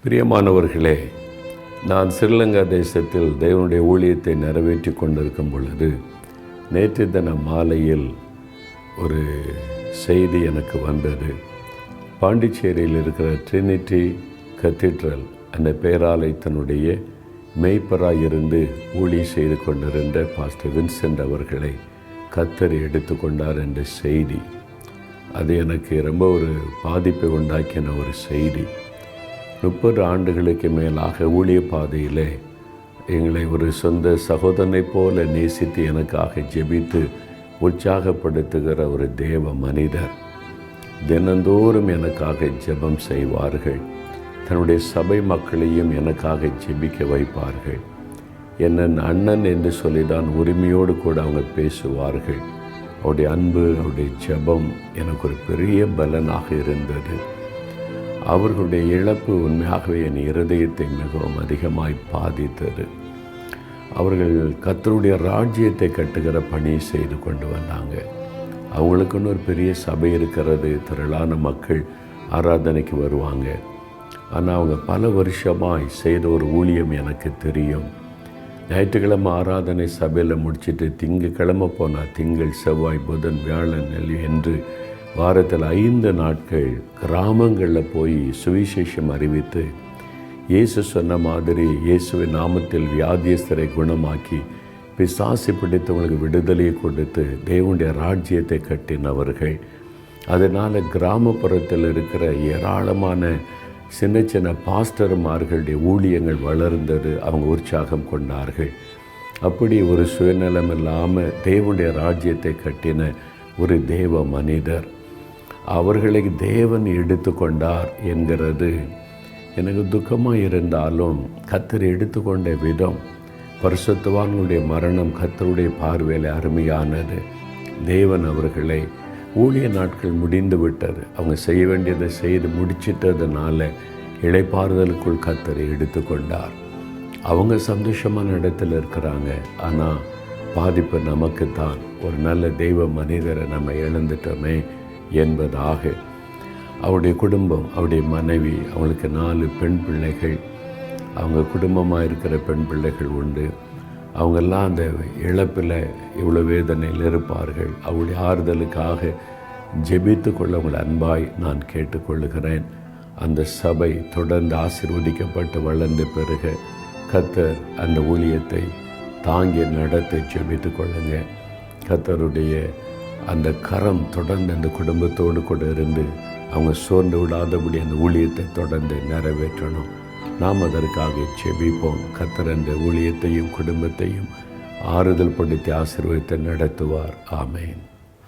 பிரியமானவர்களே, நான் ஸ்ரீலங்கா தேசத்தில் தேவனுடைய ஊழியத்தை நிறைவேற்றி கொண்டிருக்கும் பொழுது நேற்று தின மாலையில் ஒரு செய்தி எனக்கு வந்தது. பாண்டிச்சேரியில் இருக்கிற ட்ரினிட்டி கத்தீட்ரல் அந்த பேராலயத்தினுடைய மேய்ப்பராக இருந்து ஊழியம் செய்து கொண்டிருந்த பாஸ்டர் வின்சென்ட் அவர்களை கத்தர் எடுத்துக்கொண்டார் என்ற செய்தி. அது எனக்கு ரொம்ப ஒரு பாதிப்பை உண்டாக்கின ஒரு செய்தி. 30 ஆண்டுகளுக்கு மேலாக ஊழிய பாதையிலே எங்களை ஒரு சொந்த சகோதரனைப் போல நேசித்து எனக்காக ஜெபித்து உற்சாகப்படுத்துகிற ஒரு தேவ மனிதர். தினந்தோறும் எனக்காக ஜெபம் செய்வார்கள். தன்னுடைய சபை மக்களையும் எனக்காக ஜெபிக்க வைப்பார்கள். என்னன் அண்ணன் என்று சொல்லிதான் உரிமையோடு கூட அவங்க பேசுவார்கள். அவருடைய அன்பு, அவருடைய ஜெபம் எனக்கு ஒரு பெரிய பலனாக இருந்தது. அவர்களுடைய இழப்பு உண்மையாகவே என் இருதயத்தை மிகவும் அதிகமாய் பாதித்தது. அவர்கள் கர்த்தருடைய ராஜ்யத்தை கட்டுகிற பணியை செய்து கொண்டு வந்தாங்க. அவங்களுக்குன்னு ஒரு பெரிய சபை இருக்கிறது, திரளான மக்கள் ஆராதனைக்கு வருவாங்க. ஆனால் அவங்க பல வருஷமாய் செய்த ஒரு ஊழியம் எனக்கு தெரியும். ஞாயிற்றுக்கிழமை ஆராதனை சபையில் முடிச்சுட்டு திங்கக்கிழமை போனால் திங்கள், செவ்வாய், புதன், வியாழன், வெள்ளி என்று வாரத்தில் 5 நாட்கள் கிராமங்களில் போய் சுவிசேஷம் அறிவித்து இயேசு சொன்ன மாதிரி இயேசுவின் நாமத்தில் வியாதியஸ்தரை குணமாக்கி பிசாசு பிடித்தவங்களுக்கு விடுதலையை கொடுத்து தேவனுடைய ராஜ்யத்தை கட்டினவர்கள். அதனால் கிராமப்புறத்தில் இருக்கிற ஏராளமான சின்ன சின்ன பாஸ்டர்மார்களுடைய ஊழியங்கள் வளர்ந்தது. அவங்க உற்சாகம் கொண்டார்கள். அப்படி ஒரு சுயநலம் இல்லாமல் தேவனுடைய ராஜ்யத்தை கட்டின ஒரு தேவ மனிதர். அவர்களை தேவன் எடுத்து கொண்டார் என்கிறது எனக்கு துக்கமாக இருந்தாலும் கர்த்தர் எடுத்துக்கொண்ட விதம், பரிசுத்தவான்களுடைய மரணம் கர்த்தருடைய பார்வையில் அருமையானது. தேவன் அவர்களை ஊழிய நாட்கள் முடிந்து விட்டது. அவங்க செய்ய வேண்டியதை செய்து முடிச்சிட்டதுனால இளைப்பாறுதலுக்குள் கர்த்தரை எடுத்துக்கொண்டார். அவங்க சந்தோஷமான இடத்துல இருக்கிறாங்க. ஆனால் பாதிப்பு நமக்கு தான். ஒரு நல்ல தெய்வ மனிதரை நம்ம இழந்துட்டோமே என்பதாக. அவருடைய குடும்பம், அவருடைய மனைவி, அவங்களுக்கு 4 பெண் பிள்ளைகள். அவங்க குடும்பமாக இருக்கிற பெண் பிள்ளைகள் உண்டு. அவங்கெல்லாம் அந்த இழப்பில் இவ்வளோ வேதனையில் இருப்பார்கள். அவருடைய ஆறுதலுக்காக ஜெபித்து கொள்ள உங்கள் அன்பாய் நான் கேட்டுக்கொள்கிறேன். அந்த சபை தொடர்ந்து ஆசீர்வதிக்கப்பட்டு வளர்ந்து பெருக கர்த்தர் அந்த ஊழியத்தை தாங்கி நடத்த ஜெபித்து கொள்ளுங்க. கர்த்தருடைய அந்த கரம் தொடர்ந்து அந்த குடும்பத்தோடு கூட இருந்து அவங்க சோர்ந்து விடாதபடி அந்த ஊழியத்தை தொடர்ந்து நிறைவேற்றணும். நாம் அதற்காக ஜெபிப்போம். கர்த்தர் அந்த ஊழியத்தையும் குடும்பத்தையும் ஆறுதல் படுத்தி ஆசீர்வதித்து நடத்துவார். ஆமேன்.